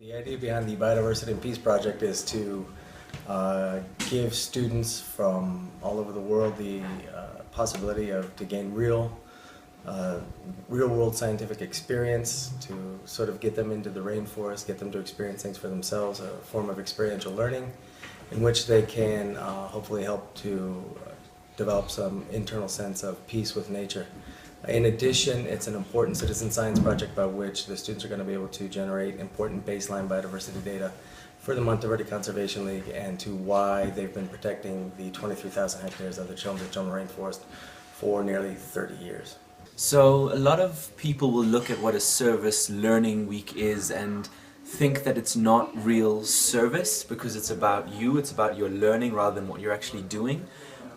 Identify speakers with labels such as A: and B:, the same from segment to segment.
A: The idea behind the Biodiversity and Peace Project is to give students from all over the world the possibility to gain real-world scientific experience, to sort of get them into the rainforest, get them to experience things for themselves, a form of experiential learning in which they can hopefully help to develop some internal sense of peace with nature. In addition, it's an important citizen science project by which the students are going to be able to generate important baseline biodiversity data for the Monteverde Conservation League and to why they've been protecting the 23,000 hectares of the Chiltern rainforest for nearly 30 years.
B: So a lot of people will look at what a service learning week is and think that it's not real service because it's about you, it's about your learning rather than what you're actually doing.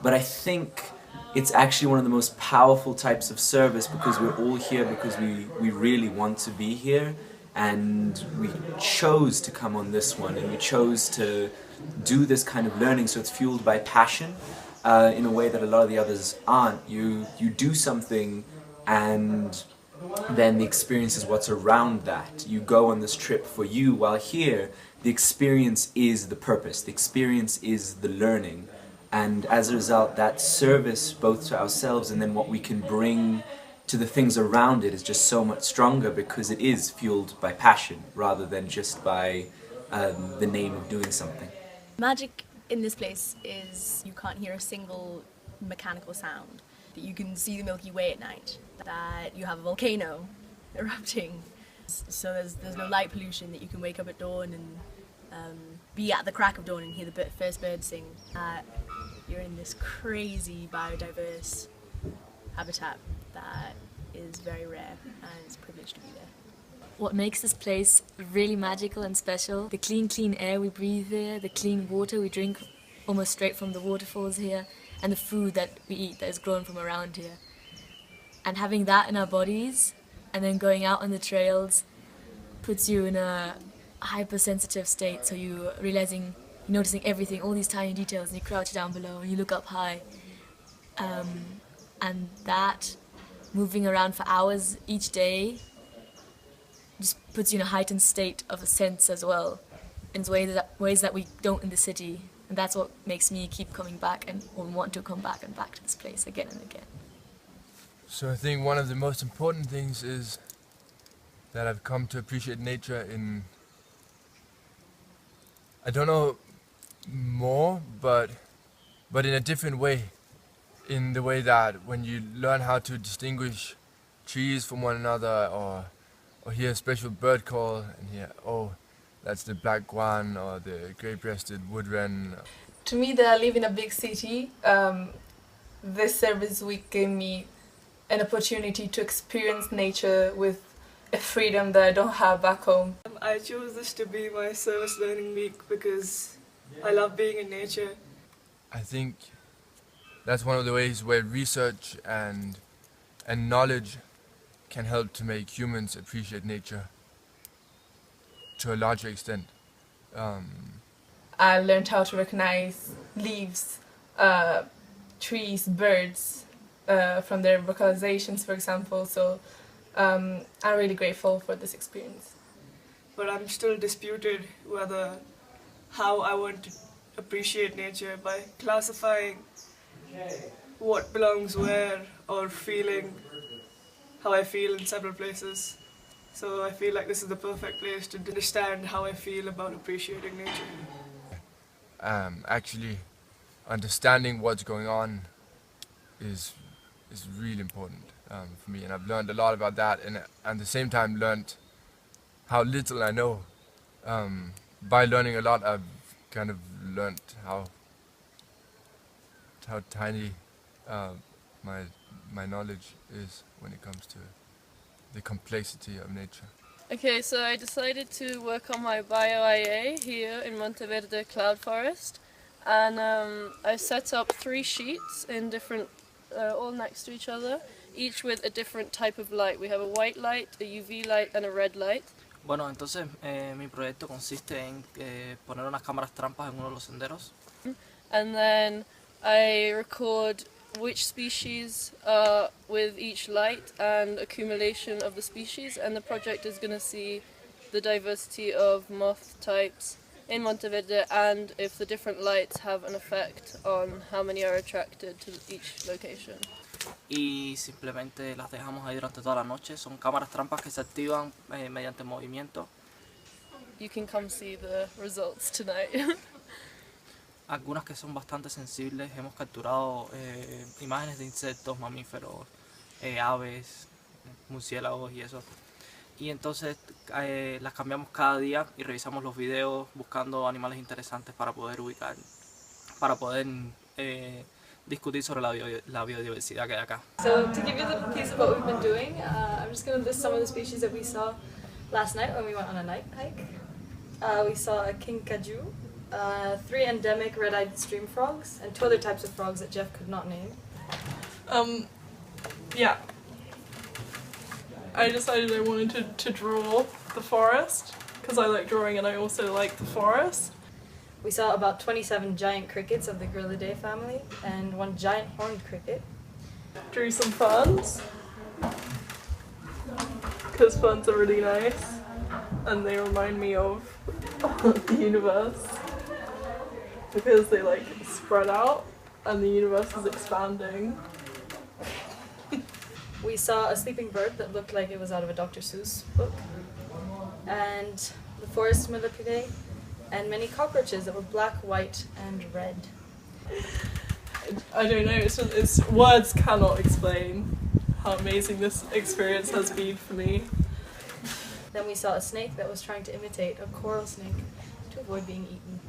B: But I think it's actually one of the most powerful types of service because we're all here because we really want to be here, and we chose to come on this one and we chose to do this kind of learning, so it's fueled by passion in a way that a lot of the others aren't. You do something and then the experience is what's around that. You go on this trip for you, while here the experience is the purpose, the experience is the learning. And as a result, that service both to ourselves and then what we can bring to the things around it is just so much stronger because it is fueled by passion rather than just by the name of doing something.
C: Magic in this place is you can't hear a single mechanical sound, that you can see the Milky Way at night, that you have a volcano erupting, so there's no light pollution, that you can wake up at dawn and be at the crack of dawn and hear the first bird sing. You're in this crazy biodiverse habitat that is very rare, and it's a privilege to be there.
D: What makes this place really magical and special, the clean air we breathe here, the clean water we drink almost straight from the waterfalls here, and the food that we eat that is grown from around here. And having that in our bodies and then going out on the trails puts you in a hypersensitive state, so you're noticing everything, all these tiny details, and you crouch down below and you look up high. And that, moving around for hours each day, just puts you in a heightened state of a sense as well, in ways that we don't in the city. And that's what makes me keep coming back and want to come back and back to this place again and again.
E: So I think one of the most important things is that I've come to appreciate nature in, I don't know more, but in a different way. In the way that when you learn how to distinguish trees from one another, or hear a special bird call and hear, oh, that's the black guan or the grey-breasted wood wren.
F: To me, that I live in a big city, this service week gave me an opportunity to experience nature with a freedom that I don't have back home.
G: I chose this to be my service learning week because I love being in nature.
E: I think that's one of the ways where research and knowledge can help to make humans appreciate nature to a larger extent.
F: I learned how to recognize leaves, trees, birds from their vocalizations, for example. So I'm really grateful for this experience.
G: But I'm still disputed how I want to appreciate nature by classifying what belongs where or feeling how I feel in several places. So I feel like this is the perfect place to understand how I feel about appreciating nature.
E: Actually, understanding what's going on is really important for me, and I've learned a lot about that, and at the same time learned how little I know. By learning a lot, I've kind of learned how tiny my knowledge is when it comes to the complexity of nature.
H: Okay, so I decided to work on my bio-IA here in Monteverde Cloud Forest, and I set up 3 sheets in different, all next to each other, each with a different type of light. We have a white light, a UV light, and a red light.
I: Bueno, entonces mi proyecto consiste en poner unas cámaras trampas en uno de los senderos.
H: And then I record which species are with each light and accumulation of the species, and the project is going to see the diversity of moth types in Monteverde and if the different lights have an effect on how many are attracted to each location.
I: Y simplemente las dejamos ahí durante toda la noche. Son cámaras trampas que se activan mediante movimiento.
H: You can come see the results tonight.
I: Algunas que son bastante sensibles. Hemos capturado imágenes de insectos, mamíferos, aves, murciélagos y eso. Y entonces las cambiamos cada día y revisamos los videos buscando animales interesantes para poder ubicar, para poder discutir sobre la biodiversidad que hay acá.
J: So to give you the piece of what we've been doing, I'm just going to list some of the species that we saw last night when we went on a night hike. We saw a kinkajou, 3 endemic red-eyed stream frogs, and 2 other types of frogs that Jeff could not name.
F: Yeah. I decided I wanted to draw the forest because I like drawing and I also like the forest.
J: We saw about 27 giant crickets of the Grillidae family and 1 giant horned cricket.
F: Drew some ferns because ferns are really nice and they remind me of the universe because they like spread out and the universe is expanding.
J: We saw a sleeping bird that looked like it was out of a Dr. Seuss book, and the forest millipedes, and many cockroaches that were black, white, and red.
F: I don't know, it's words cannot explain how amazing this experience has been for me.
J: Then we saw a snake that was trying to imitate a coral snake to avoid being eaten.